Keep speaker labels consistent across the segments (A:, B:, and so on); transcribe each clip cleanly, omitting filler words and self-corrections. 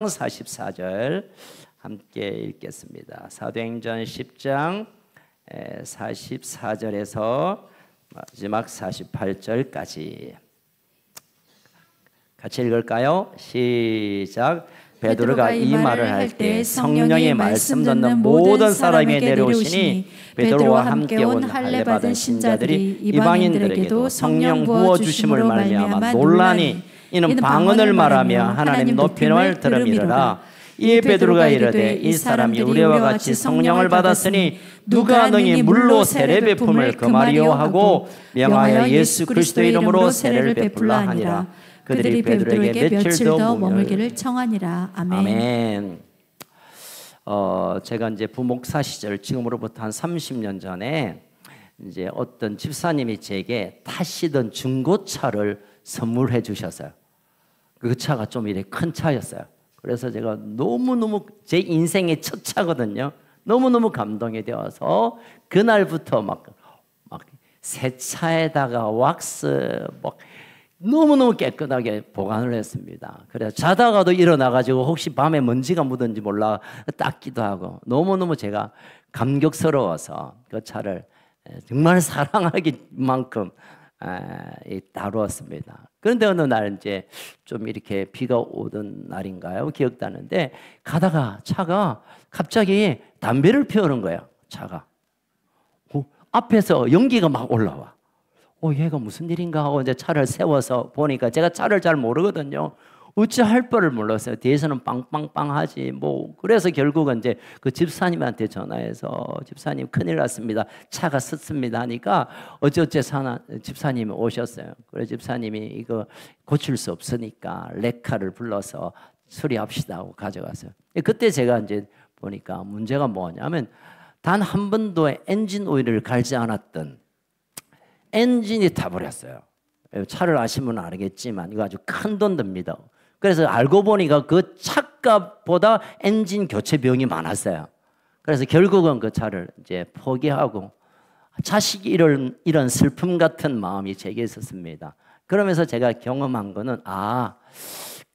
A: 44절 함께 읽겠습니다. 사도행전 10장 44절에서 마지막 48절까지 같이 읽을까요? 시작. 베드로가 이 말을 할 때 성령이 말씀 듣는 모든 사람에게 내려오시니 베드로와 함께 온 할례 받은 신자들이 이방인들에게도 성령 부어 주심을 말미암아 놀라니 이는 방언을 말하며 하나님 높임을 들음이로라. 이에 베드로가 이르되 이 사람이 우리와 같이 성령을 받았으니 누가 능히 물로 세례 베품을 금하리요 하고 명하여 예수 그리스도의 이름으로 세례를 베풀라 하니라. 그들이 베드로에게 며칠 더 머물기를 청하니라. 아멘. 아멘. 제가 이제 부목사 시절, 지금으로부터 한 30년 전에 이제 어떤 집사님이 제게 타시던 중고차를 선물해 주셨어요. 그 차가 좀 이렇게 큰 차였어요. 그래서 제가 너무너무 제 인생의 첫 차거든요. 너무너무 감동이 되어서 그날부터 막 새 차에다가 왁스 너무너무 깨끗하게 보관을 했습니다. 그래서 자다가도 일어나가지고 혹시 밤에 먼지가 묻은지 몰라 닦기도 하고 너무너무 제가 감격스러워서 그 차를 정말 사랑하기만큼 다루었습니다. 그런데 어느 날 이제 좀 이렇게 비가 오던 날인가요? 기억나는데 가다가 차가 갑자기 담배를 피우는 거예요. 차가 앞에서 연기가 막 올라와. 얘가 무슨 일인가 하고 이제 차를 세워서 보니까 제가 차를 잘 모르거든요. 어찌할 바를 몰랐어요. 뒤에서는 빵빵빵 하지 그래서 결국은 이제 그 집사님한테 전화해서 집사님 큰일 났습니다. 차가 섰습니다 하니까 어쩌어째 집사님이 오셨어요. 그래 집사님이 이거 고칠 수 없으니까 레카를 불러서 수리합시다 하고 가져갔어요. 그때 제가 이제 보니까 문제가 뭐냐면 단 한 번도 엔진 오일을 갈지 않았던 엔진이 타버렸어요. 차를 아시면 알겠지만 이거 아주 큰 돈 듭니다. 그래서 알고 보니까 그 차값보다 엔진 교체 비용이 많았어요. 그래서 결국은 그 차를 이제 포기하고 자식이 이런 슬픔 같은 마음이 제게 있었습니다. 그러면서 제가 경험한 거는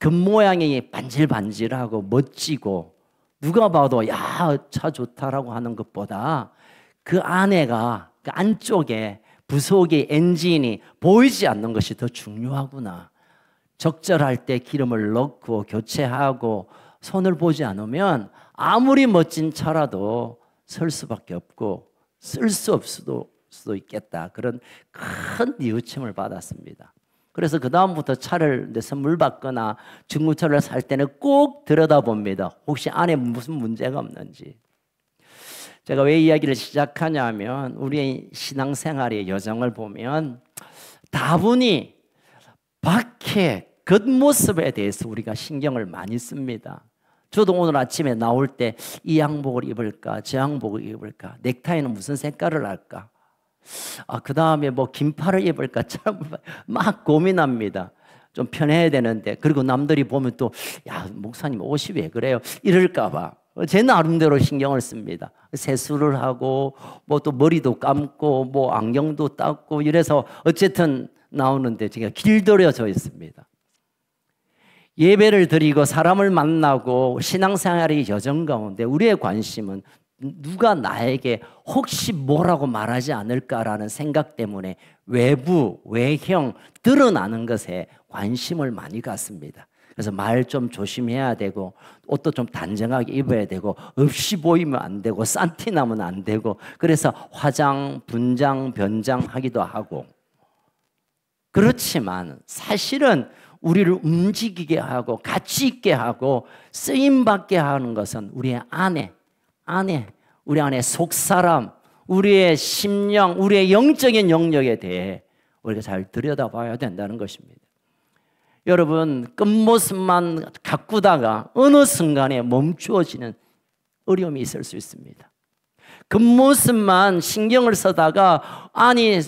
A: 겉모양이 반질반질하고 멋지고 누가 봐도 야, 차 좋다라고 하는 것보다 그 안에가 그 안쪽에 부속의 엔진이 보이지 않는 것이 더 중요하구나. 적절할 때 기름을 넣고 교체하고 손을 보지 않으면 아무리 멋진 차라도 설 수밖에 없고 쓸 수 없을 수도 있겠다. 그런 큰 뉘우침을 받았습니다. 그래서 그 다음부터 차를 선물 받거나 중고차를 살 때는 꼭 들여다봅니다. 혹시 안에 무슨 문제가 없는지. 제가 왜 이야기를 시작하냐면 우리의 신앙생활의 여정을 보면 다분히 밖에 겉모습에 대해서 우리가 신경을 많이 씁니다. 저도 오늘 아침에 나올 때 이 양복을 입을까 저 양복을 입을까 넥타이는 무슨 색깔을 할까 그 다음에 긴팔을 입을까 참 막 고민합니다. 좀 편해야 되는데 그리고 남들이 보면 또 야 목사님 옷이 왜 그래요 이럴까 봐 제 나름대로 신경을 씁니다. 세수를 하고 또 머리도 감고 안경도 닦고 이래서 어쨌든 나오는데 제가 길들여져 있습니다. 예배를 드리고 사람을 만나고 신앙생활의 여정 가운데 우리의 관심은 누가 나에게 혹시 뭐라고 말하지 않을까라는 생각 때문에 외부, 외형, 드러나는 것에 관심을 많이 갖습니다. 그래서 말 좀 조심해야 되고 옷도 좀 단정하게 입어야 되고 없이 보이면 안 되고 싼티 나면 안 되고 그래서 화장, 분장, 변장하기도 하고 그렇지만 사실은 우리를 움직이게 하고 가치 있게 하고 쓰임받게 하는 것은 우리의 안에 우리 안에 속사람, 우리의 심령, 우리의 영적인 영역에 대해 우리가 잘 들여다봐야 된다는 것입니다. 여러분 끝모습만 가꾸다가 어느 순간에 멈추어지는 어려움이 있을 수 있습니다. 겉모습만 신경을 쓰다가 안이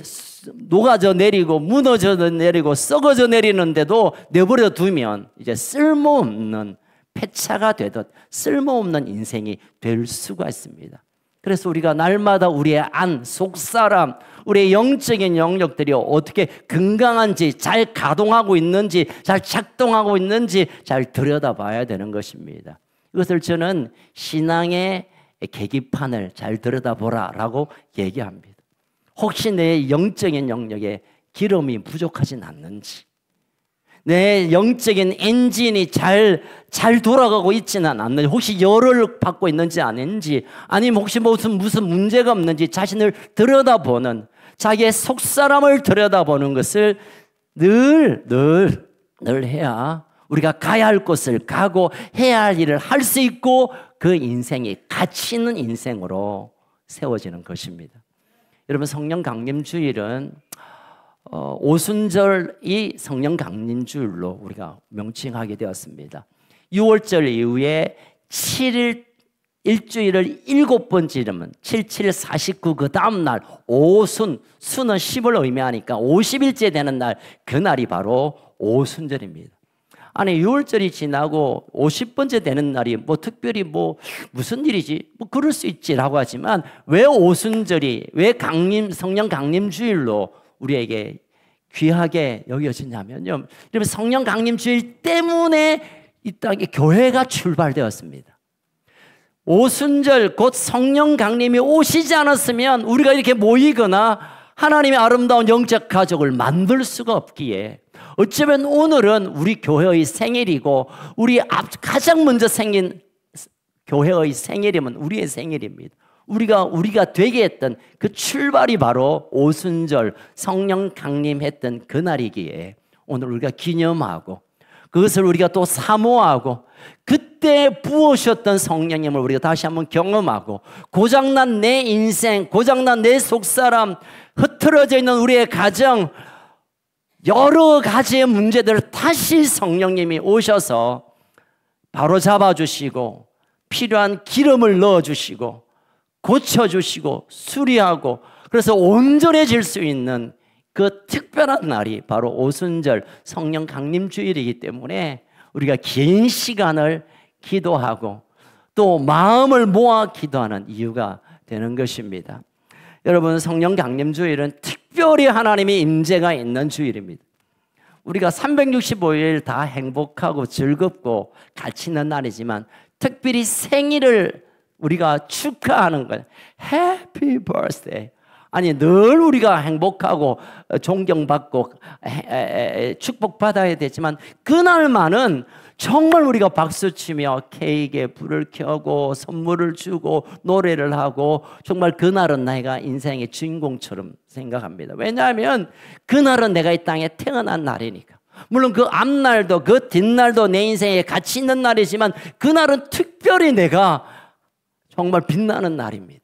A: 녹아져 내리고 무너져 내리고 썩어져 내리는데도 내버려 두면 이제 쓸모없는 폐차가 되듯 쓸모없는 인생이 될 수가 있습니다. 그래서 우리가 날마다 우리의 안, 속사람, 우리의 영적인 영역들이 어떻게 건강한지, 잘 가동하고 있는지, 잘 작동하고 있는지 잘 들여다봐야 되는 것입니다. 이것을 저는 신앙의 계기판을 잘 들여다보라 라고 얘기합니다. 혹시 내 영적인 영역에 기름이 부족하진 않는지, 내 영적인 엔진이 잘 돌아가고 있지는 않는지, 혹시 열을 받고 있는지 아닌지, 아니면 혹시 무슨 문제가 없는지 자신을 들여다보는, 자기의 속사람을 들여다보는 것을 늘 해야 우리가 가야 할 곳을 가고 해야 할 일을 할 수 있고 그 인생이 가치 있는 인생으로 세워지는 것입니다. 여러분, 성령 강림 주일은 오순절이 성령 강림 주일로 우리가 명칭하게 되었습니다. 6월절 이후에 7일 일주일을 7번 이르면 77, 49 그 다음 날 오순, 순은 10을 의미하니까 50일째 되는 날, 그날이 바로 오순절입니다. 아니 6월절이 지나고 50번째 되는 날이 특별히 무슨 일이지? 그럴 수 있지라고 하지만 왜 오순절이, 왜 성령 강림 주일로 우리에게 귀하게 여겨지냐면요, 여러분, 성령 강림 주일 때문에 이 땅에 교회가 출발되었습니다. 오순절 곧 성령 강림이 오시지 않았으면 우리가 이렇게 모이거나 하나님의 아름다운 영적 가족을 만들 수가 없기에, 어쩌면 오늘은 우리 교회의 생일이고 우리 가장 먼저 생긴 교회의 생일이면 우리의 생일입니다. 우리가 되게 했던 그 출발이 바로 오순절 성령 강림했던 그날이기에 오늘 우리가 기념하고 그것을 우리가 또 사모하고 그때 부어주셨던 성령님을 우리가 다시 한번 경험하고 고장난 내 인생, 고장난 내 속사람, 흐트러져 있는 우리의 가정, 여러 가지의 문제들을 다시 성령님이 오셔서 바로 잡아주시고 필요한 기름을 넣어주시고 고쳐주시고 수리하고, 그래서 온전해질 수 있는 그 특별한 날이 바로 오순절 성령 강림 주일이기 때문에 우리가 긴 시간을 기도하고 또 마음을 모아 기도하는 이유가 되는 것입니다. 여러분, 성령 강림 주일은 특별히 하나님의 임재가 있는 주일입니다. 우리가 365일 다 행복하고 즐겁고 가치 있는 날이지만 특별히 생일을 우리가 축하하는 거예요. Happy birthday. 아니, 늘 우리가 행복하고 존경받고 축복받아야 되지만 그날만은 정말 우리가 박수치며 케이크에 불을 켜고 선물을 주고 노래를 하고 정말 그날은 내가 인생의 주인공처럼 생각합니다. 왜냐하면 그날은 내가 이 땅에 태어난 날이니까. 물론 그 앞날도 그 뒷날도 내 인생에 가치 있는 날이지만 그날은 특별히 내가 정말 빛나는 날입니다.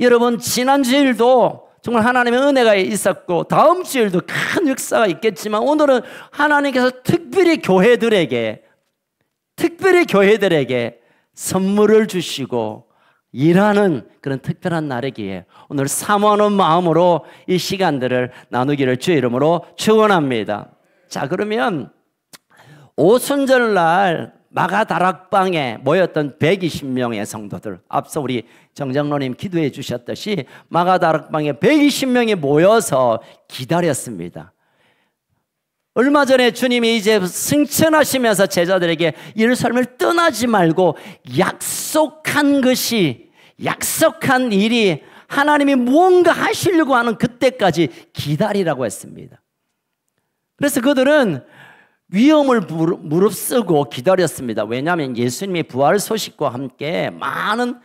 A: 여러분, 지난 주일도 정말 하나님의 은혜가 있었고 다음 주일도 큰 역사가 있겠지만 오늘은 하나님께서 특별히 교회들에게 선물을 주시고 일하는 그런 특별한 날이기에 오늘 사모하는 마음으로 이 시간들을 나누기를 주의 이름으로 축원합니다. 자, 그러면 오순절날 마가다락방에 모였던 120명의 성도들, 앞서 우리 정장로님 기도해 주셨듯이 마가다락방에 120명이 모여서 기다렸습니다. 얼마 전에 주님이 이제 승천하시면서 제자들에게 예루살렘을 떠나지 말고 약속한 일이 하나님이 무언가 하시려고 하는 그때까지 기다리라고 했습니다. 그래서 그들은 위험을 무릅쓰고 기다렸습니다. 왜냐하면 예수님의 부활 소식과 함께 많은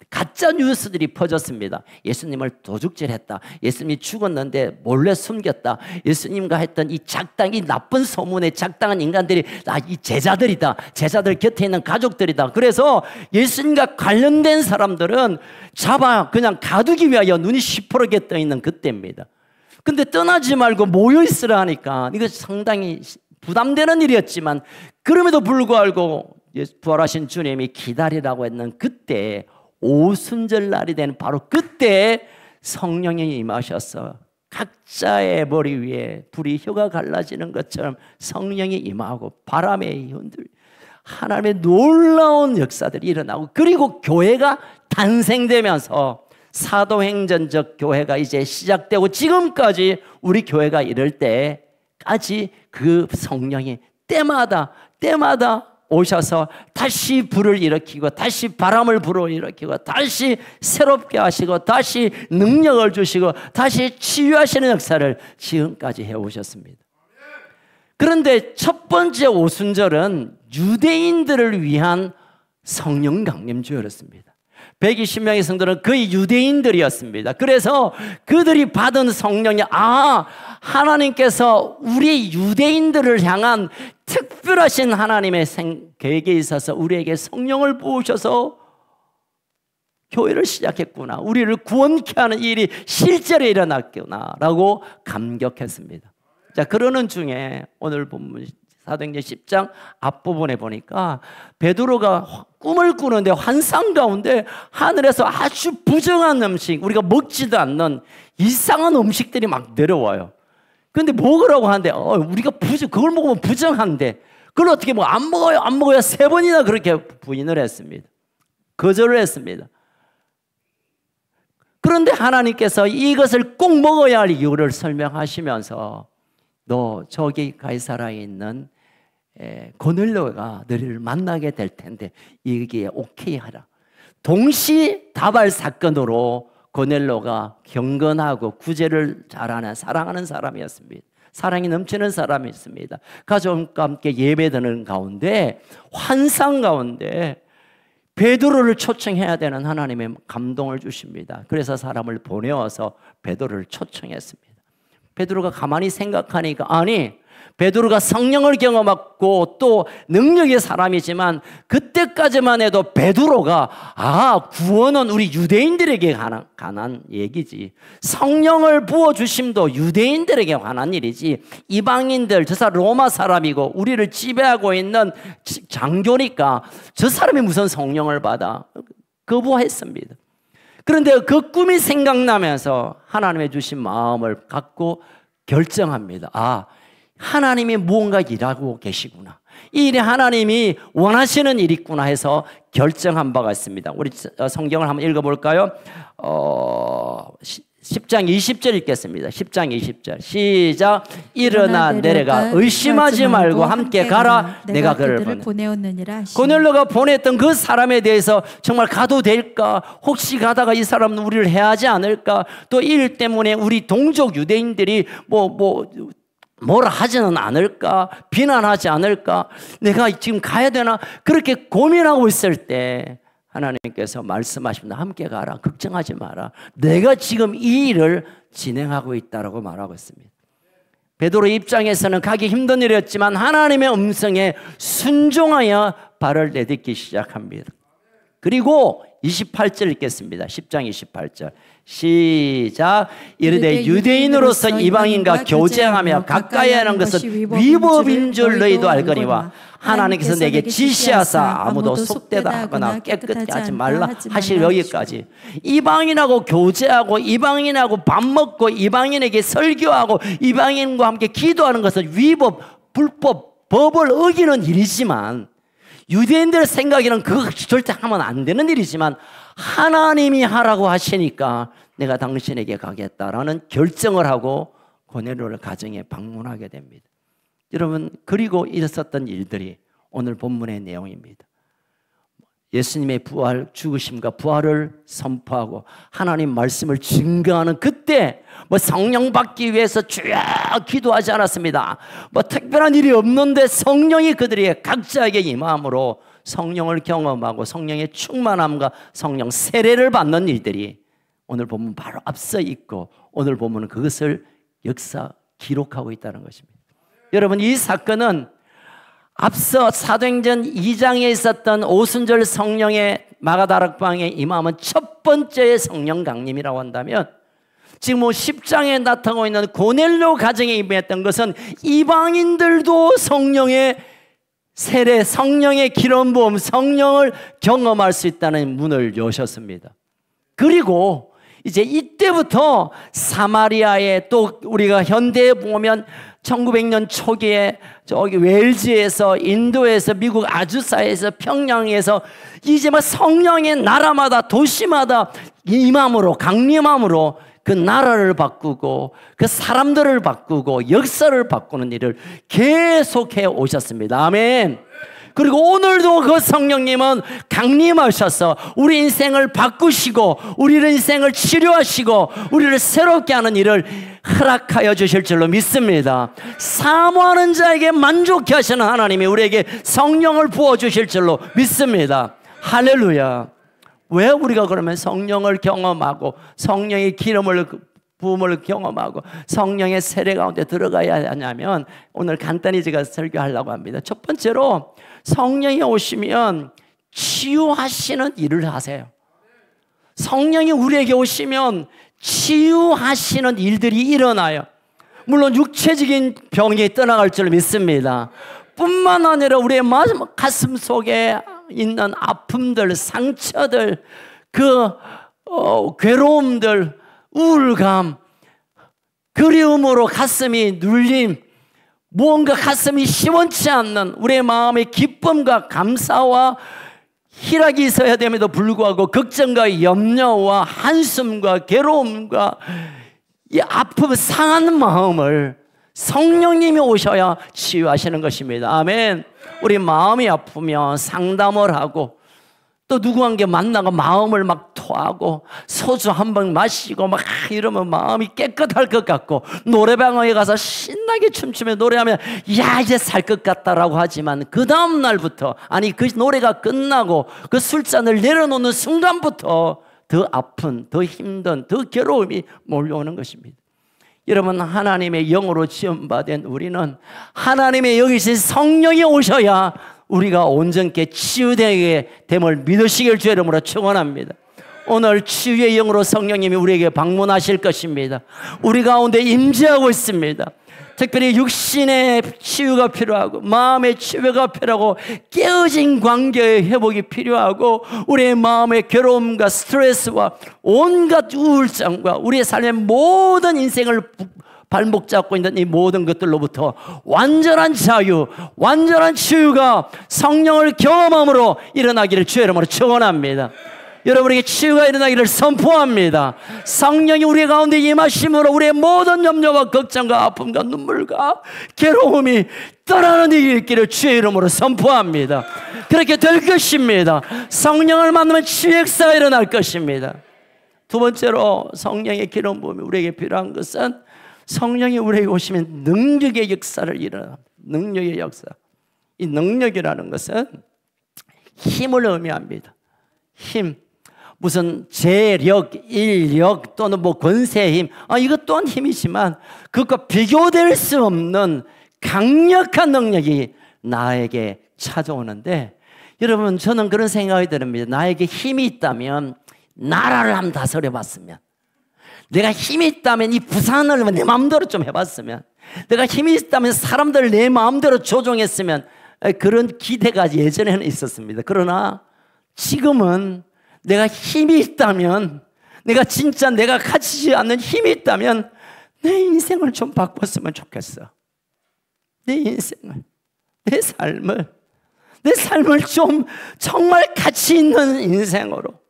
A: 가짜 뉴스들이 퍼졌습니다. 예수님을 도둑질했다. 예수님이 죽었는데 몰래 숨겼다. 예수님과 했던 이 나쁜 소문의 작당한 인간들이 이 제자들이다. 제자들 곁에 있는 가족들이다. 그래서 예수님과 관련된 사람들은 그냥 가두기 위하여 눈이 시퍼렇게 떠 있는 그때입니다. 근데 떠나지 말고 모여 있으라 하니까 이거 상당히 부담되는 일이었지만 그럼에도 불구하고 부활하신 주님이 기다리라고 했는 그때 오순절 날이 되는 바로 그때 성령이 임하셔서 각자의 머리 위에 불이 혀가 갈라지는 것처럼 성령이 임하고 바람에 흔들 하나님의 놀라운 역사들이 일어나고 그리고 교회가 탄생되면서 사도행전적 교회가 이제 시작되고 지금까지 우리 교회가 이럴 때까지 그 성령이 때마다 오셔서 다시 불을 일으키고 다시 바람을 불어일으키고 다시 새롭게 하시고 다시 능력을 주시고 다시 치유하시는 역사를 지금까지 해오셨습니다. 그런데 첫 번째 오순절은 유대인들을 위한 성령 강림주였습니다. 120명의 성도는 거의 유대인들이었습니다. 그래서 그들이 받은 성령이 하나님께서 우리 유대인들을 향한 특별하신 하나님의 계획에 있어서 우리에게 성령을 부으셔서 교회를 시작했구나, 우리를 구원케 하는 일이 실제로 일어났구나 라고 감격했습니다. 자, 그러는 중에 오늘 본문 사도행전 10장 앞부분에 보니까 베드로가 꿈을 꾸는데 환상 가운데 하늘에서 아주 부정한 음식, 우리가 먹지도 않는 이상한 음식들이 막 내려와요. 그런데 먹으라고 하는데 우리가 그걸 먹으면 부정한데 그걸 어떻게 안 먹어요 3번이나 그렇게 부인을 했습니다. 거절을 했습니다. 그런데 하나님께서 이것을 꼭 먹어야 할 이유를 설명하시면서 너 저기 가이사라에 있는 고넬료가 너희를 만나게 될 텐데 이게 오케이 하라. 동시다발 사건으로 고넬료가 경건하고 구제를 잘하는 사랑하는 사람이었습니다. 사랑이 넘치는 사람이었습니다. 가족과 함께 예배드리는 가운데 환상 가운데 베드로를 초청해야 되는 하나님의 감동을 주십니다. 그래서 사람을 보내어서 베드로를 초청했습니다. 베드로가 가만히 생각하니까 베드로가 성령을 경험하고 또 능력의 사람이지만 그때까지만 해도 베드로가 구원은 우리 유대인들에게 관한 얘기지, 성령을 부어주심도 유대인들에게 관한 일이지, 이방인들, 저 사람 로마 사람이고 우리를 지배하고 있는 장교니까 저 사람이 무슨 성령을 받아, 거부했습니다. 그런데 그 꿈이 생각나면서 하나님의 주신 마음을 갖고 결정합니다. 하나님이 무언가 일하고 계시구나, 이 일이 하나님이 원하시는 일이구나 해서 결정한 바가 있습니다. 우리 성경을 한번 읽어볼까요? 10장 20절 읽겠습니다. 10장 20절 시작. 일어나 내려가 의심하지 말고 함께 가라. 내가 그를 보내었느니라. 고넬료가 보냈던 그 사람에 대해서 정말 가도 될까? 혹시 가다가 이 사람은 우리를 해하지 않을까? 또 이 일 때문에 우리 동족 유대인들이 뭐라 하지는 않을까? 비난하지 않을까? 내가 지금 가야 되나? 그렇게 고민하고 있을 때 하나님께서 말씀하십니다. 함께 가라. 걱정하지 마라. 내가 지금 이 일을 진행하고 있다라고 말하고 있습니다. 베드로 입장에서는 가기 힘든 일이었지만 하나님의 음성에 순종하여 발을 내딛기 시작합니다. 그리고 28절 읽겠습니다. 10장 28절 시작. 이르되 유대인으로서 이방인과 교제하며 가까이 하는 것은 위법인 줄 너희도 알거니와 하나님께서 내게 지시하사 아무도 속되다 하거나 깨끗하게 하지 말라 하실 여기까지. 이방인하고 교제하고 이방인하고 밥 먹고 이방인에게 설교하고 이방인과 함께 기도하는 것은 위법, 불법, 법을 어기는 일이지만, 유대인들 생각에는 그거 절대 하면 안 되는 일이지만 하나님이 하라고 하시니까 내가 당신에게 가겠다라는 결정을 하고 고넬료를 가정에 방문하게 됩니다. 여러분, 그리고 있었던 일들이 오늘 본문의 내용입니다. 예수님의 부활, 죽으심과 부활을 선포하고 하나님 말씀을 증거하는 그때 성령 받기 위해서 주여 기도하지 않았습니다. 특별한 일이 없는데 성령이 그들에게 각자에게 임함으로 성령을 경험하고 성령의 충만함과 성령 세례를 받는 일들이 오늘 본문 바로 앞서 있고 오늘 본문은 그것을 기록하고 있다는 것입니다. 여러분, 이 사건은 앞서 사도행전 2장에 있었던 오순절 성령의 마가다락방에 임함은 첫 번째의 성령 강림이라고 한다면, 지금 10장에 나타나고 있는 고넬료 가정에 임했던 것은 이방인들도 성령의 세례, 성령의 기름 부음, 성령을 경험할 수 있다는 문을 여셨습니다. 그리고 이제 이때부터 사마리아에, 또 우리가 현대에 보면 1900년 초기에 저기 웨일즈에서, 인도에서, 미국 아주사에서, 평양에서 이제 막 성령의 나라마다 도시마다 임함으로, 강림함으로 그 나라를 바꾸고 그 사람들을 바꾸고 역사를 바꾸는 일을 계속해 오셨습니다. 아멘. 그리고 오늘도 그 성령님은 강림하셔서 우리 인생을 바꾸시고 우리의 인생을 치료하시고 우리를 새롭게 하는 일을 허락하여 주실 줄로 믿습니다. 사모하는 자에게 만족해 하시는 하나님이 우리에게 성령을 부어주실 줄로 믿습니다. 할렐루야. 왜 우리가 그러면 성령을 경험하고 성령의 기름을 부음을 경험하고 성령의 세례 가운데 들어가야 하냐면, 오늘 간단히 제가 설교하려고 합니다. 첫 번째로, 성령이 오시면 치유하시는 일을 하세요. 성령이 우리에게 오시면 치유하시는 일들이 일어나요. 물론 육체적인 병이 떠나갈 줄 믿습니다. 뿐만 아니라 우리의 가슴 속에 있는 아픔들, 상처들, 괴로움들, 우울감, 그리움으로 가슴이 눌림, 무언가 가슴이 시원치 않는 우리의 마음의 기쁨과 감사와 희락이 있어야 됨에도 불구하고 걱정과 염려와 한숨과 괴로움과 이 아픔, 상한 마음을 성령님이 오셔야 치유하시는 것입니다. 아멘. 우리 마음이 아프면 상담을 하고 또 누구한테 만나고 마음을 막 토하고 소주 한 번 마시고 막 이러면 마음이 깨끗할 것 같고, 노래방에 가서 신나게 춤추며 노래하면 야 이제 살 것 같다라고 하지만 그 다음 날부터, 아니 그 노래가 끝나고 그 술잔을 내려놓는 순간부터 더 아픈, 더 힘든, 더 괴로움이 몰려오는 것입니다. 여러분, 하나님의 영으로 지음받은 우리는 하나님의 영이신 성령이 오셔야 우리가 온전케 치유되게 됨을 믿으시길 주의 이름으로 축원합니다. 오늘 치유의 영으로 성령님이 우리에게 방문하실 것입니다. 우리 가운데 임재하고 있습니다. 특별히 육신의 치유가 필요하고 마음의 치유가 필요하고 깨어진 관계의 회복이 필요하고 우리의 마음의 괴로움과 스트레스와 온갖 우울증과 우리의 삶의 모든 인생을 발목 잡고 있는 이 모든 것들로부터 완전한 자유, 완전한 치유가 성령을 경험함으로 일어나기를 주의 이름으로 축원합니다. 여러분에게 치유가 일어나기를 선포합니다. 성령이 우리 가운데 임하심으로 우리의 모든 염려와 걱정과 아픔과 눈물과 괴로움이 떠나는 일이 있기를 주의 이름으로 선포합니다. 그렇게 될 것입니다. 성령을 만나면 치유의 역사가 일어날 것입니다. 두 번째로, 성령의 기름 부음이 우리에게 필요한 것은 성령이 우리에게 오시면 능력의 역사를 일어납니다. 능력의 역사. 이 능력이라는 것은 힘을 의미합니다. 힘. 무슨 재력, 인력 또는 뭐 권세의 힘, 이것 또한 힘이지만 그것과 비교될 수 없는 강력한 능력이 나에게 찾아오는데, 여러분, 저는 그런 생각이 듭니다. 나에게 힘이 있다면 나라를 한번 다스려 봤으면, 내가 힘이 있다면 이 부산을 내 마음대로 좀 해봤으면, 내가 힘이 있다면 사람들을 내 마음대로 조종했으면, 그런 기대가 예전에는 있었습니다. 그러나 지금은 내가 힘이 있다면, 내가 진짜 내가 가지지 않는 힘이 있다면 내 인생을 좀 바꿨으면 좋겠어. 내 인생을, 내 삶을 좀 정말 가치 있는 인생으로,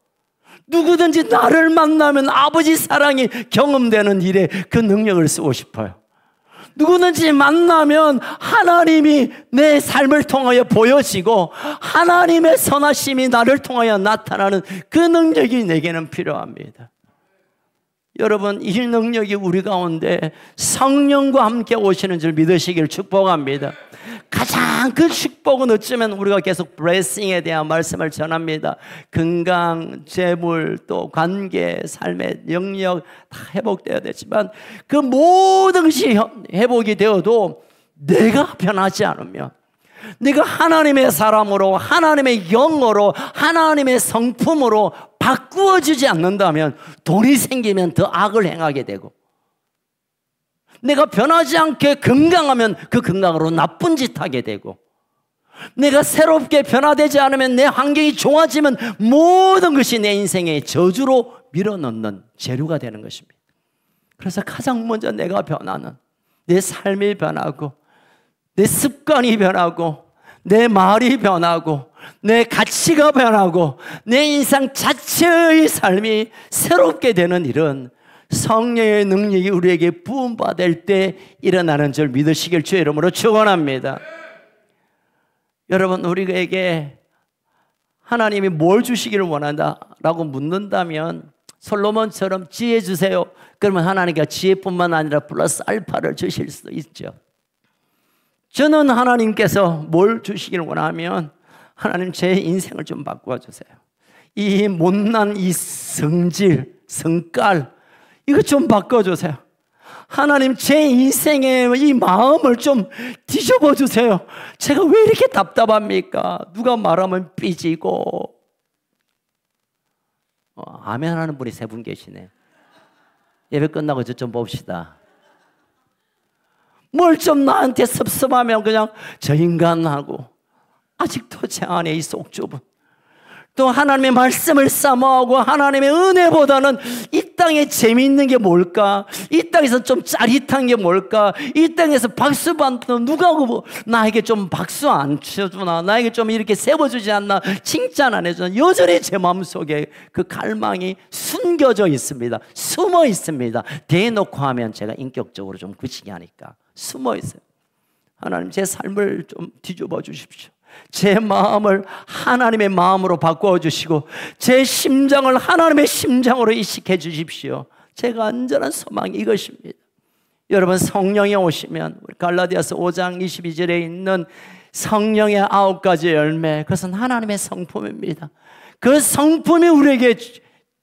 A: 누구든지 나를 만나면 아버지 사랑이 경험되는 일에 그 능력을 쓰고 싶어요. 누구든지 만나면 하나님이 내 삶을 통하여 보여지고 하나님의 선하심이 나를 통하여 나타나는 그 능력이 내게는 필요합니다. 여러분, 이 능력이 우리 가운데 성령과 함께 오시는 줄 믿으시길 축복합니다. 가장 큰 축복은 어쩌면 우리가 계속 블레싱에 대한 말씀을 전합니다. 건강, 재물, 또 관계, 삶의 영역 다 회복되어야 되지만 그 모든 것이 회복이 되어도 내가 변하지 않으면, 내가 하나님의 사람으로, 하나님의 영으로, 하나님의 성품으로 바꾸어지지 않는다면 돈이 생기면 더 악을 행하게 되고, 내가 변하지 않게 건강하면 그 건강으로 나쁜 짓 하게 되고, 내가 새롭게 변화되지 않으면, 내 환경이 좋아지면 모든 것이 내 인생의 저주로 밀어넣는 재료가 되는 것입니다. 그래서 가장 먼저 내가 변하는, 내 삶이 변하고 내 습관이 변하고 내 말이 변하고 내 가치가 변하고 내 인생 자체의 삶이 새롭게 되는 일은 성령의 능력이 우리에게 부음받을 때 일어나는 줄 믿으시길 주의 이름으로 축원합니다. 여러분, 우리에게 하나님이 뭘 주시기를 원한다라고 묻는다면 솔로몬처럼 지혜 주세요. 그러면 하나님께서 지혜뿐만 아니라 플러스 알파를 주실 수도 있죠. 저는 하나님께서 뭘 주시기를 원하면 하나님 제 인생을 좀 바꾸어 주세요. 이 못난 이 성질, 성깔 이거 좀 바꿔주세요. 하나님 제 인생의 이 마음을 좀 뒤집어 주세요. 제가 왜 이렇게 답답합니까? 누가 말하면 삐지고. 아멘 하는 분이 3분 계시네. 예배 끝나고 저 좀 봅시다. 뭘 좀 나한테 섭섭하면 그냥 저 인간하고 아직도 제 안에 이 속 좁은 또 하나님의 말씀을 사모하고 하나님의 은혜보다는 이 땅에 재미있는 게 뭘까? 이 땅에서 좀 짜릿한 게 뭘까? 이 땅에서 박수 받는 누가 나에게 좀 박수 안 쳐주나? 나에게 좀 이렇게 세워주지 않나? 칭찬 안 해주나? 여전히 제 마음속에 그 갈망이 숨겨져 있습니다. 숨어 있습니다. 대놓고 하면 제가 인격적으로 좀 그치게 하니까 숨어 있어요. 하나님 제 삶을 좀 뒤집어 주십시오. 제 마음을 하나님의 마음으로 바꾸어 주시고 제 심장을 하나님의 심장으로 이식해 주십시오. 제가 안전한 소망이 이것입니다. 여러분, 성령이 오시면 우리 갈라디아서 5장 22절에 있는 성령의 9가지 열매, 그것은 하나님의 성품입니다. 그 성품이 우리에게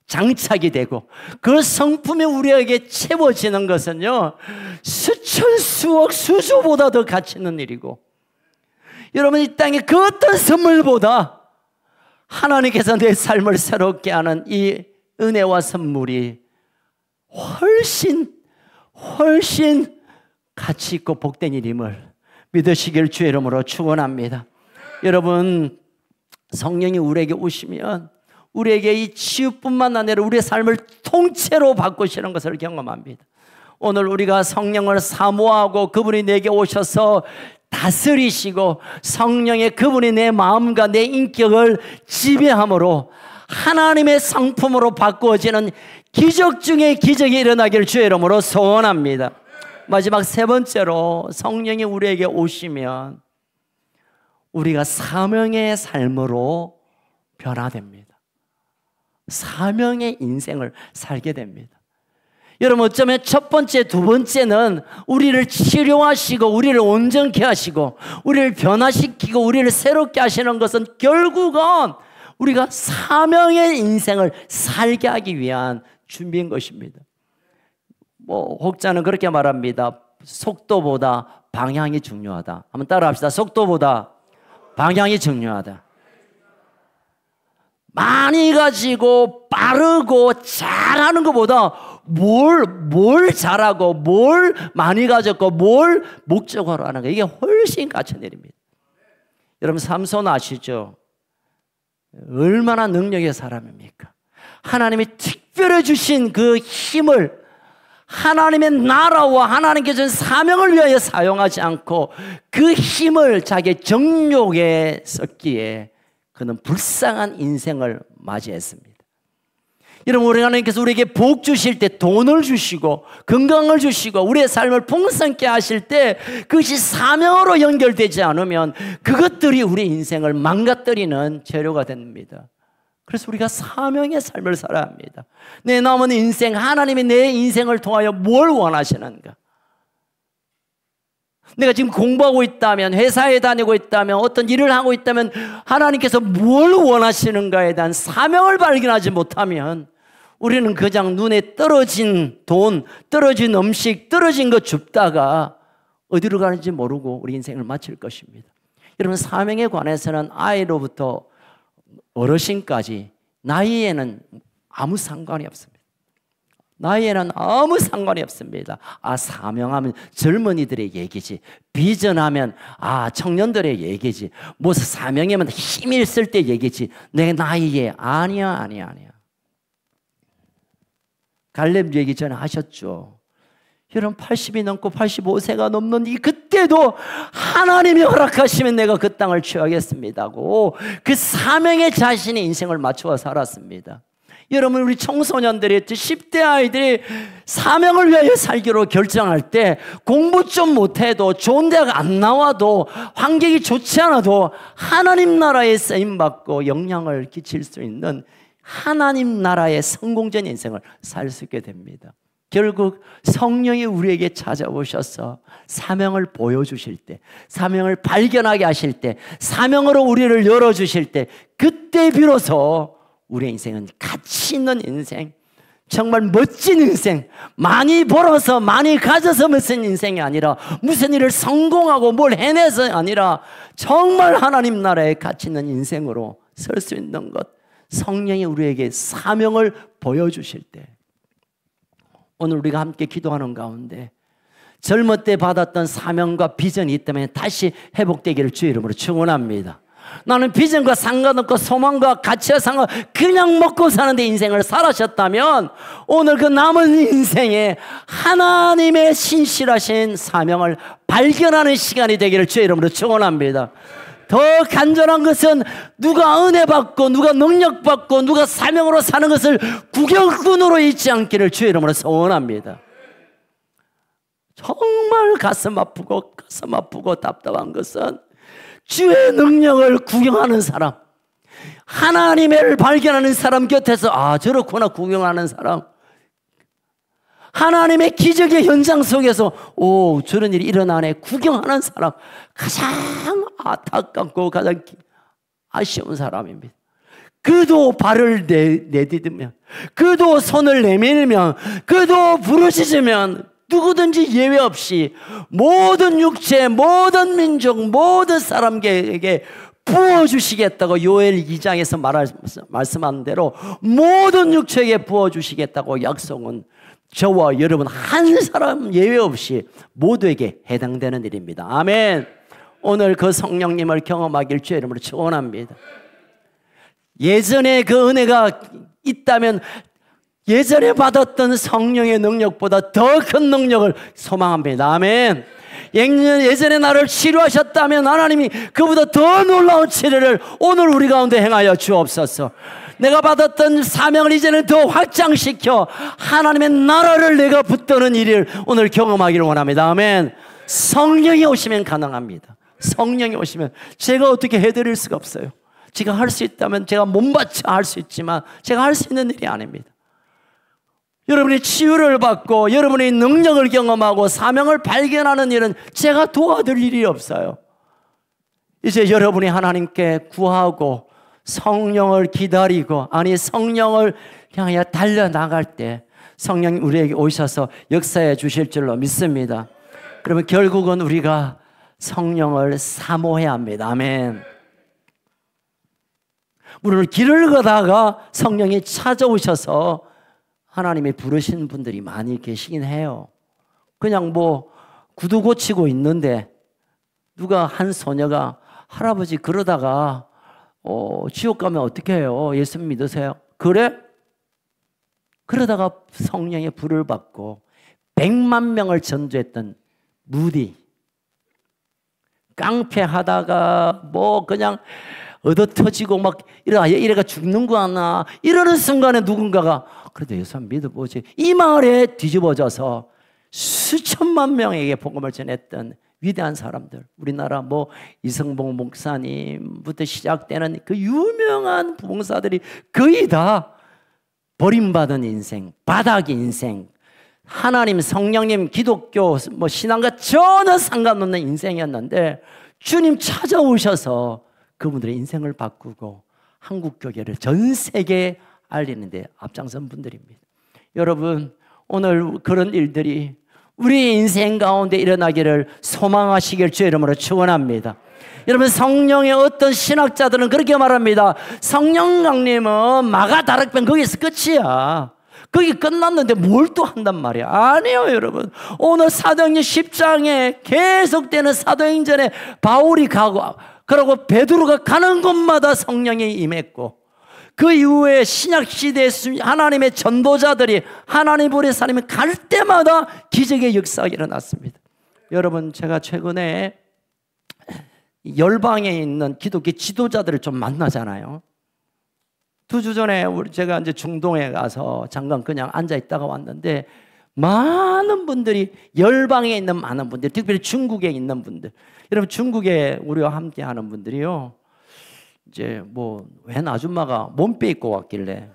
A: 장착이 되고 그 성품이 우리에게 채워지는 것은요, 수천 수억 수조보다 더 가치 있는 일이고, 여러분, 이 땅에 그 어떤 선물보다 하나님께서 내 삶을 새롭게 하는 이 은혜와 선물이 훨씬 가치 있고 복된 일임을 믿으시길 주의 이름으로 축원합니다. 여러분, 성령이 우리에게 오시면 우리에게 이 치유뿐만 아니라 우리의 삶을 통째로 바꾸시는 것을 경험합니다. 오늘 우리가 성령을 사모하고 그분이 내게 오셔서 다스리시고 성령의 그분이 내 마음과 내 인격을 지배함으로 하나님의 성품으로 바꾸어지는 기적 중에 기적이 일어나기를 주의 이름으로 소원합니다. 마지막 3번째로, 성령이 우리에게 오시면 우리가 사명의 삶으로 변화됩니다. 사명의 인생을 살게 됩니다. 여러분, 어쩌면 첫 번째, 두 번째는 우리를 치료하시고 우리를 온전케 하시고 우리를 변화시키고 우리를 새롭게 하시는 것은 결국은 우리가 사명의 인생을 살게 하기 위한 준비인 것입니다. 혹자는 그렇게 말합니다. 속도보다 방향이 중요하다. 한번 따라합시다. 속도보다 방향이 중요하다. 많이 가지고 빠르고 잘하는 것보다 뭘 잘하고 뭘 많이 가졌고 뭘 목적으로 하는 거, 이게 훨씬 가치 내립니다. 여러분, 삼손 아시죠? 얼마나 능력의 사람입니까? 하나님이 특별히 주신 그 힘을 하나님의 나라와 하나님께 준 사명을 위하여 사용하지 않고 그 힘을 자기의 정욕에 썼기에 그는 불쌍한 인생을 맞이했습니다. 여러분, 우리 하나님께서 우리에게 복 주실 때 돈을 주시고 건강을 주시고 우리의 삶을 풍성케 하실 때 그것이 사명으로 연결되지 않으면 그것들이 우리 인생을 망가뜨리는 재료가 됩니다. 그래서 우리가 사명의 삶을 살아야 합니다. 내 남은 인생, 하나님이 내 인생을 통하여 뭘 원하시는가? 내가 지금 공부하고 있다면, 회사에 다니고 있다면, 어떤 일을 하고 있다면 하나님께서 뭘 원하시는가에 대한 사명을 발견하지 못하면 우리는 그냥 눈에 떨어진 돈, 떨어진 음식, 떨어진 것 줍다가 어디로 가는지 모르고 우리 인생을 마칠 것입니다. 여러분, 사명에 관해서는 아이로부터 어르신까지 나이에는 아무 상관이 없습니다. 나이에는 아무 상관이 없습니다. 사명하면 젊은이들의 얘기지, 비전하면 청년들의 얘기지, 무슨 사명이면 힘이 있을 때 얘기지, 내 나이에 아니야. 갈렙 얘기 전에 하셨죠. 여러분 80이 넘고 85세가 넘는 그때도 하나님이 허락하시면 내가 그 땅을 취하겠습니다고 그 사명에 자신의 인생을 맞추어 살았습니다. 여러분 우리 청소년들이 10대 아이들이 사명을 위하여 살기로 결정할 때 공부 좀 못해도 좋은 대학 안 나와도 환경이 좋지 않아도 하나님 나라에 쓰임받고 영향을 끼칠 수 있는 하나님 나라의 성공적인 인생을 살 수 있게 됩니다. 결국 성령이 우리에게 찾아오셔서 사명을 보여주실 때, 사명을 발견하게 하실 때, 사명으로 우리를 열어주실 때 그때 비로소 우리의 인생은 가치 있는 인생, 정말 멋진 인생, 많이 벌어서 많이 가져서 멋진 인생이 아니라 무슨 일을 성공하고 뭘 해내서 아니라 정말 하나님 나라의 가치 있는 인생으로 설 수 있는 것, 성령이 우리에게 사명을 보여주실 때 오늘 우리가 함께 기도하는 가운데 젊을 때 받았던 사명과 비전이 있다면 다시 회복되기를 주의 이름으로 축원합니다. 나는 비전과 상관없고 소망과 가치와 상관 그냥 먹고 사는데 인생을 살아셨다면 오늘 그 남은 인생에 하나님의 신실하신 사명을 발견하는 시간이 되기를 주의 이름으로 축원합니다. 더 간절한 것은 누가 은혜 받고 누가 능력 받고 누가 사명으로 사는 것을 구경꾼으로 잊지 않기를 주의 이름으로 소원합니다. 정말 가슴 아프고 답답한 것은 주의 능력을 구경하는 사람, 하나님을 발견하는 사람 곁에서 아 저렇구나 구경하는 사람, 하나님의 기적의 현장 속에서 오 저런 일이 일어나네 구경하는 사람, 가장 안타깝고 가장 아쉬운 사람입니다. 그도 발을 내디디면, 그도 손을 내밀면, 그도 부르짖으면 누구든지 예외 없이 모든 육체, 모든 민족, 모든 사람에게 부어주시겠다고 요엘 2장에서 말씀한 대로 모든 육체에게 부어주시겠다고 약속은 저와 여러분 한 사람 예외 없이 모두에게 해당되는 일입니다. 아멘. 오늘 그 성령님을 경험하길 주의 이름으로 축원합니다. 예전에 그 은혜가 있다면 예전에 받았던 성령의 능력보다 더 큰 능력을 소망합니다. 아멘. 예전에 나를 치료하셨다면 하나님이 그보다 더 놀라운 치료를 오늘 우리 가운데 행하여 주옵소서. 내가 받았던 사명을 이제는 더 확장시켜 하나님의 나라를 내가 붙드는 일을 오늘 경험하기를 원합니다. 아멘. 성령이 오시면 가능합니다. 성령이 오시면 제가 어떻게 해드릴 수가 없어요. 제가 할 수 있다면 제가 몸바쳐 할 수 있지만 제가 할 수 있는 일이 아닙니다. 여러분이 치유를 받고 여러분의 능력을 경험하고 사명을 발견하는 일은 제가 도와드릴 일이 없어요. 이제 여러분이 하나님께 구하고 성령을 기다리고 아니 성령을 향해 달려나갈 때 성령이 우리에게 오셔서 역사해 주실 줄로 믿습니다. 그러면 결국은 우리가 성령을 사모해야 합니다. 아멘. 물론 길을 가다가 성령이 찾아오셔서 하나님이 부르신 분들이 많이 계시긴 해요. 그냥 뭐 구두 고치고 있는데 누가 한 소녀가 할아버지 그러다가 지옥 가면 어떻게 해요? 예수 믿으세요? 그래? 그러다가 성령의 불을 받고 100만 명을 전도했던 무디, 깡패하다가 뭐 그냥 얻어 터지고 막 이래가 죽는구나 이러는 순간에 누군가가 그래도 예수 믿어보지 이 마을에 뒤집어져서 수천만 명에게 복음을 전했던 위대한 사람들, 우리나라 뭐 이성봉 목사님부터 시작되는 그 유명한 부흥사들이 거의 다 버림받은 인생, 바닥 인생, 하나님, 성령님, 기독교 뭐 신앙과 전혀 상관없는 인생이었는데 주님 찾아오셔서 그분들의 인생을 바꾸고 한국 교회를 전 세계에 알리는데 앞장선 분들입니다. 여러분 오늘 그런 일들이 우리 인생 가운데 일어나기를 소망하시길 주의 이름으로 축원합니다. 여러분 성령의 어떤 신학자들은 그렇게 말합니다. 성령 강림은 마가다락방 거기서 끝이야. 거기 끝났는데 뭘 또 한단 말이야. 아니에요 여러분. 오늘 사도행전 10장에 계속되는 사도행전에 바울이 가고 그리고 베드로가 가는 곳마다 성령이 임했고 그 이후에 신약시대에 하나님의 전도자들이 하나님 보내 사람이 갈 때마다 기적의 역사가 일어났습니다. 여러분, 제가 최근에 열방에 있는 기독교 지도자들을 좀 만나잖아요. 2주 전에 제가 이제 중동에 가서 잠깐 그냥 앉아 있다가 왔는데, 많은 분들이, 열방에 있는 많은 분들, 특별히 중국에 있는 분들, 여러분 중국에 우리와 함께 하는 분들이요, 이제 뭐 웬 아줌마가 몸빼 입고 왔길래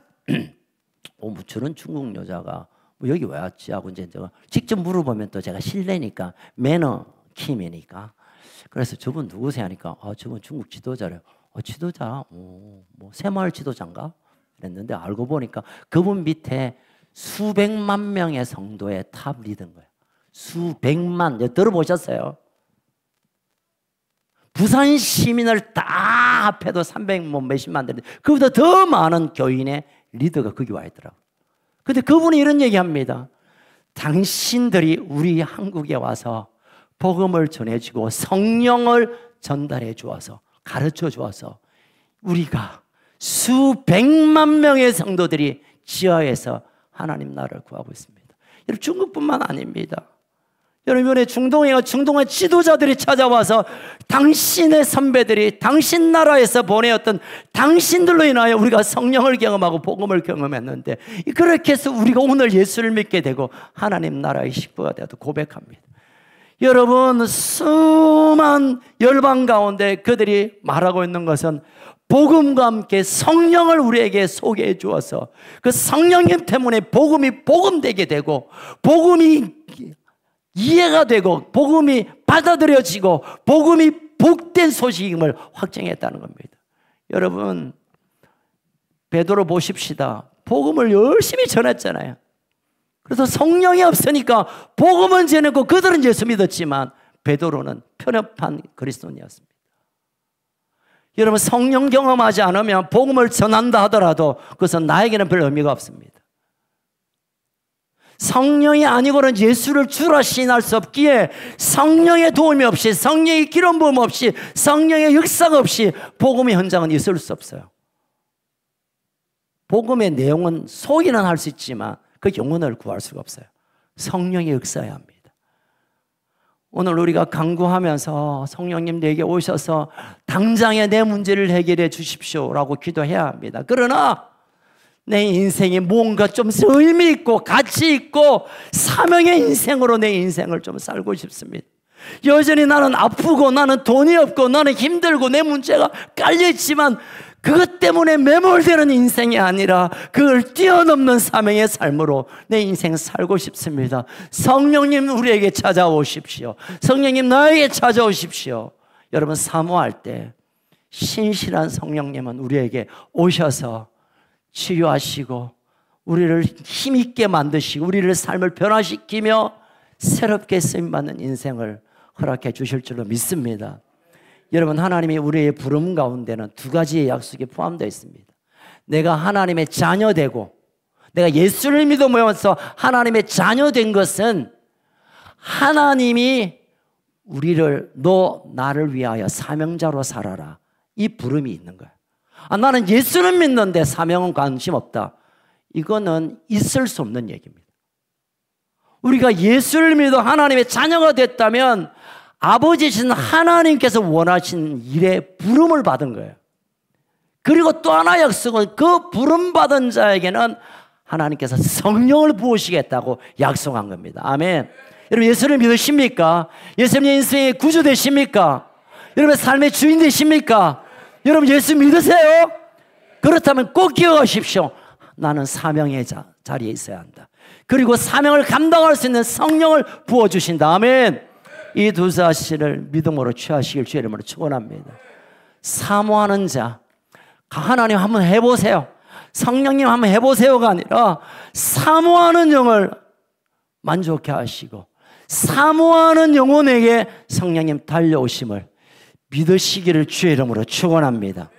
A: 뭐 저런 중국 여자가 뭐 여기 왜 왔지 하고 이제 제가 직접 물어보면 또 제가 실례니까, 매너 킴이니까, 그래서 저분 누구세요 하니까 저분 중국 지도자래요. 지도자? 뭐 새마을 지도자인가? 그랬는데 알고 보니까 그분 밑에 수백만 명의 성도의 탑 리더인 거예요. 수백만, 들어보셨어요? 부산 시민을 다 합해도 300 몇십만 되는데 그보다 더 많은 교인의 리더가 거기 와 있더라고요. 근데 그분이 이런 얘기합니다. 당신들이 우리 한국에 와서 복음을 전해주고 성령을 전달해 주어서, 가르쳐 주어서 우리가 수백만 명의 성도들이 지하에서 하나님 나라를 구하고 있습니다. 여러분, 중국뿐만 아닙니다. 여러분, 이번에 중동의 지도자들이 찾아와서 당신의 선배들이 당신 나라에서 보내었던 당신들로 인하여 우리가 성령을 경험하고 복음을 경험했는데, 그렇게 해서 우리가 오늘 예수를 믿게 되고 하나님 나라의 식구가 되어도 고백합니다. 여러분, 수많은 열방 가운데 그들이 말하고 있는 것은 복음과 함께 성령을 우리에게 소개해 주어서 그 성령님 때문에 복음이 복음되게 되고, 복음이 이해가 되고, 복음이 받아들여지고, 복음이 복된 소식임을 확증했다는 겁니다. 여러분, 베드로 보십시다. 복음을 열심히 전했잖아요. 그래서 성령이 없으니까 복음은 전했고 그들은 예수 믿었지만 베드로는 편협한 그리스도인이었습니다. 여러분, 성령 경험하지 않으면 복음을 전한다 하더라도 그것은 나에게는 별 의미가 없습니다. 성령이 아니고는 예수를 주라 시인할 수 없기에 성령의 도움이 없이, 성령의 기름 부음 없이, 성령의 역사가 없이 복음의 현장은 있을 수 없어요. 복음의 내용은 소리는 할 수 있지만 그 영혼을 구할 수가 없어요. 성령의 역사여야 합니다. 오늘 우리가 간구하면서 성령님 내게 오셔서 당장에 내 문제를 해결해 주십시오라고 기도해야 합니다. 그러나 내 인생이 뭔가 좀 의미 있고 가치 있고 사명의 인생으로 내 인생을 좀 살고 싶습니다. 여전히 나는 아프고 나는 돈이 없고 나는 힘들고 내 문제가 깔려있지만 그것 때문에 매몰되는 인생이 아니라 그걸 뛰어넘는 사명의 삶으로 내 인생 살고 싶습니다. 성령님 우리에게 찾아오십시오. 성령님 나에게 찾아오십시오. 여러분, 사모할 때 신실한 성령님은 우리에게 오셔서 치유하시고 우리를 힘있게 만드시고 우리를 삶을 변화시키며 새롭게 쓰임받는 인생을 허락해 주실 줄로 믿습니다. 여러분, 하나님이 우리의 부름 가운데는 두 가지의 약속이 포함되어 있습니다. 내가 하나님의 자녀되고, 내가 예수를 믿으면서 하나님의 자녀된 것은 하나님이 우리를 너 나를 위하여 사명자로 살아라, 이 부름이 있는 거예요. 나는 예수는 믿는데 사명은 관심 없다, 이거는 있을 수 없는 얘기입니다. 우리가 예수를 믿어 하나님의 자녀가 됐다면 아버지신 하나님께서 원하신 일에 부름을 받은 거예요. 그리고 또 하나 약속은 그 부름받은 자에게는 하나님께서 성령을 부으시겠다고 약속한 겁니다. 아멘. 여러분, 예수를 믿으십니까? 예수님의 인생의 구주 되십니까? 여러분의 삶의 주인 되십니까? 여러분, 예수 믿으세요? 그렇다면 꼭 기억하십시오. 나는 사명의 자리에 있어야 한다. 그리고 사명을 감당할 수 있는 성령을 부어주신다. 아멘. 이 두 사실을 믿음으로 취하시길 주의 이름으로 축원합니다. 사모하는 자, 하나님 한번 해보세요, 성령님 한번 해보세요가 아니라 사모하는 영을 만족해 하시고 사모하는 영혼에게 성령님 달려오심을 믿으시기를 주의 이름으로 축원합니다.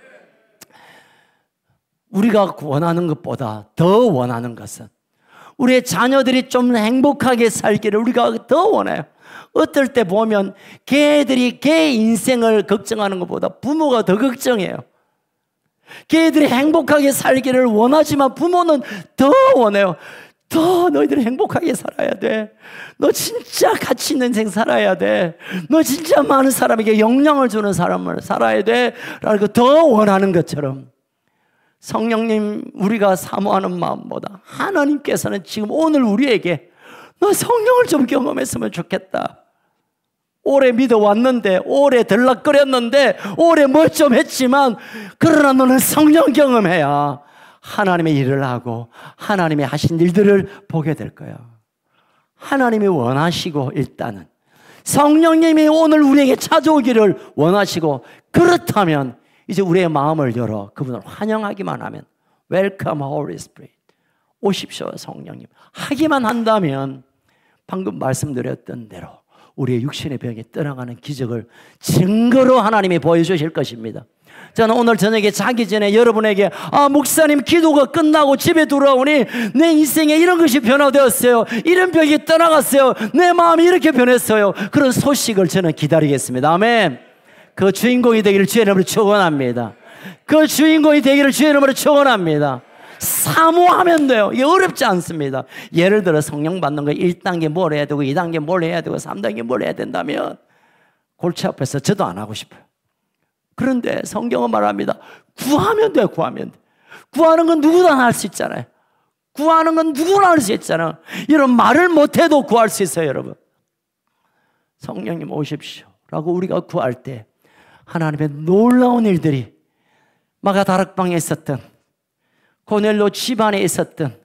A: 우리가 원하는 것보다 더 원하는 것은 우리의 자녀들이 좀 행복하게 살기를 우리가 더 원해요. 어떨 때 보면 걔들이 걔 인생을 걱정하는 것보다 부모가 더 걱정해요. 걔들이 행복하게 살기를 원하지만 부모는 더 원해요. 더 너희들이 행복하게 살아야 돼. 너 진짜 가치 있는 인생 살아야 돼. 너 진짜 많은 사람에게 영향을 주는 사람을 살아야 돼. 라고 더 원하는 것처럼 성령님, 우리가 사모하는 마음보다 하나님께서는 지금 오늘 우리에게 너 성령을 좀 경험했으면 좋겠다. 오래 믿어왔는데, 오래 들락거렸는데, 오래 뭘 좀 했지만, 그러나 너는 성령 경험해야 하나님의 일을 하고 하나님이 하신 일들을 보게 될 거야. 하나님이 원하시고, 일단은 성령님이 오늘 우리에게 찾아오기를 원하시고, 그렇다면 이제 우리의 마음을 열어 그분을 환영하기만 하면, Welcome Holy Spirit, 오십시오 성령님 하기만 한다면 방금 말씀드렸던 대로 우리의 육신의 병이 떠나가는 기적을 증거로 하나님이 보여주실 것입니다. 저는 오늘 저녁에 자기 전에 여러분에게 목사님 기도가 끝나고 집에 돌아오니 내 인생에 이런 것이 변화되었어요, 이런 병이 떠나갔어요, 내 마음이 이렇게 변했어요, 그런 소식을 저는 기다리겠습니다. 아멘. 그 주인공이 되기를 주의 이름으로 축원합니다. 그 주인공이 되기를 주의 이름으로 축원합니다. 사모하면 돼요. 이게 어렵지 않습니다. 예를 들어 성령 받는 거 1단계 뭘 해야 되고 2단계 뭘 해야 되고 3단계 뭘 해야 된다면 골치 앞에서 저도 안 하고 싶어요. 그런데 성경은 말합니다. 구하면 돼요. 구하면 돼. 구하는 건 누구나 할 수 있잖아요. 구하는 건 누구나 할 수 있잖아요. 이런 말을 못해도 구할 수 있어요. 여러분, 성령님 오십시오 라고 우리가 구할 때 하나님의 놀라운 일들이, 마가다락방에 있었던, 고넬료 집안에 있었던,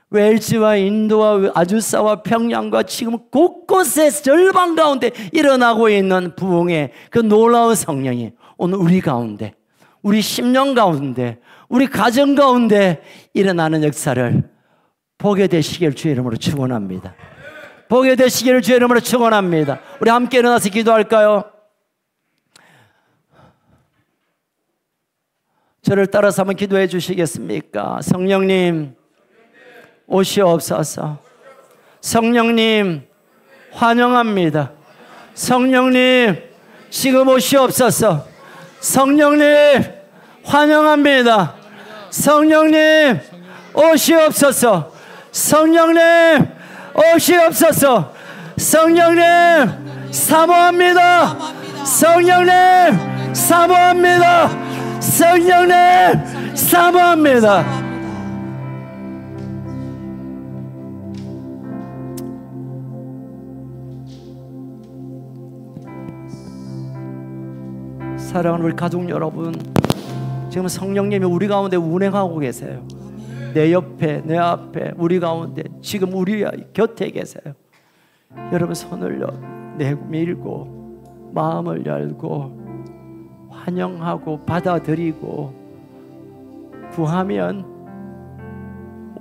A: 웰즈와 인도와 아주사와 평양과 지금 곳곳에 절반 가운데 일어나고 있는 부흥의 그 놀라운 성령이 오늘 우리 가운데, 우리 심령 가운데, 우리 가정 가운데 일어나는 역사를 보게 되시길 주의 이름으로 축원합니다. 보게 되시기를 주의 이름으로 축원합니다. 우리 함께 일어나서 기도할까요? 저를 따라서 한번 기도해 주시겠습니까? 성령님 오시옵소서. 성령님 환영합니다. 성령님 지금 오시옵소서. 성령님 환영합니다. 성령님 오시옵소서. 성령님 오시옵소서. 성령님 사모합니다. 성령님 사모합니다. 성령님 사모합니다. 사랑하는 우리 가족 여러분, 지금 성령님이 우리 가운데 운행하고 계세요. 내 옆에, 내 앞에, 우리 가운데, 지금 우리 곁에 계세요. 여러분 손을 밀고 마음을 열고 환영하고 받아들이고 구하면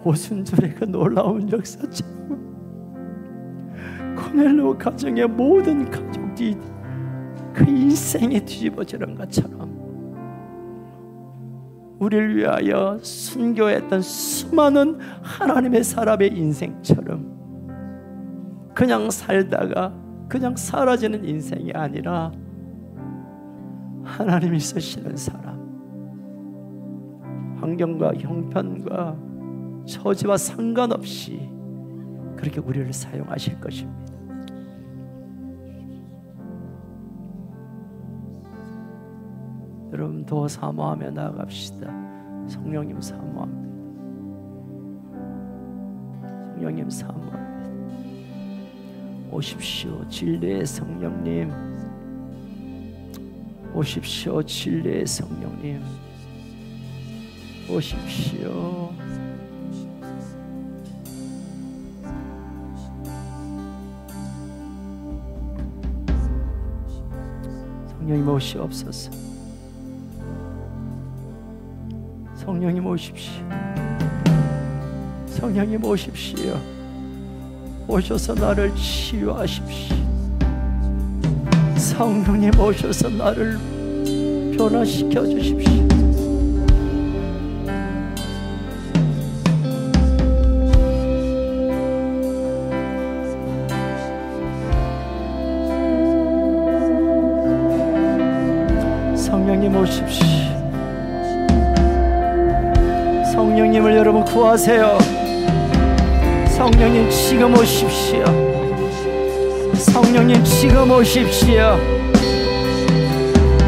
A: 오순절의 그 놀라운 역사처럼 고넬료 가정의 모든 가족들이 그 인생이 뒤집어지는 것처럼 우리를 위하여 순교했던 수많은 하나님의 사람의 인생처럼 그냥 살다가 그냥 사라지는 인생이 아니라 하나님이 쓰시는 사람, 환경과 형편과 처지와 상관없이 그렇게 우리를 사용하실 것입니다. 여러분 더 사모하며 나아갑시다. 성령님 사모합니다. 성령님 사모합니다. 오십시오 진리의 성령님, 오십시오 진리의 성령님, 오십시오. 성령님 오시옵소서. 성령님 오십시오. 성령님 오십시오. 오셔서 나를 치유하십시오. 성령님 오셔서 나를 변화시켜 주십시오. 성령님 오십시오. 성령님을 여러분 구하세요. 성령님 지금 오십시오. 성령님 지금 오십시오.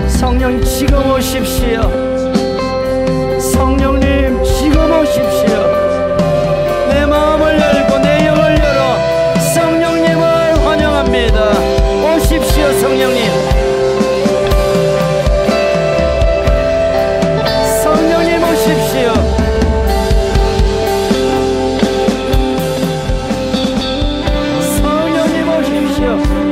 A: 성령님 지금 오십시오. 성령님 지금 오십시오. 내 마음을 열고 내 영을 열어 성령님을 환영합니다. 오십시오. 성령님, 성령님 오십시오. 성령님 오십시오.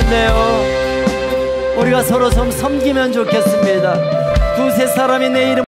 A: 텐데요. 우리가 서로 좀 섬기면 좋겠습니다. 두세 사람이 내 이름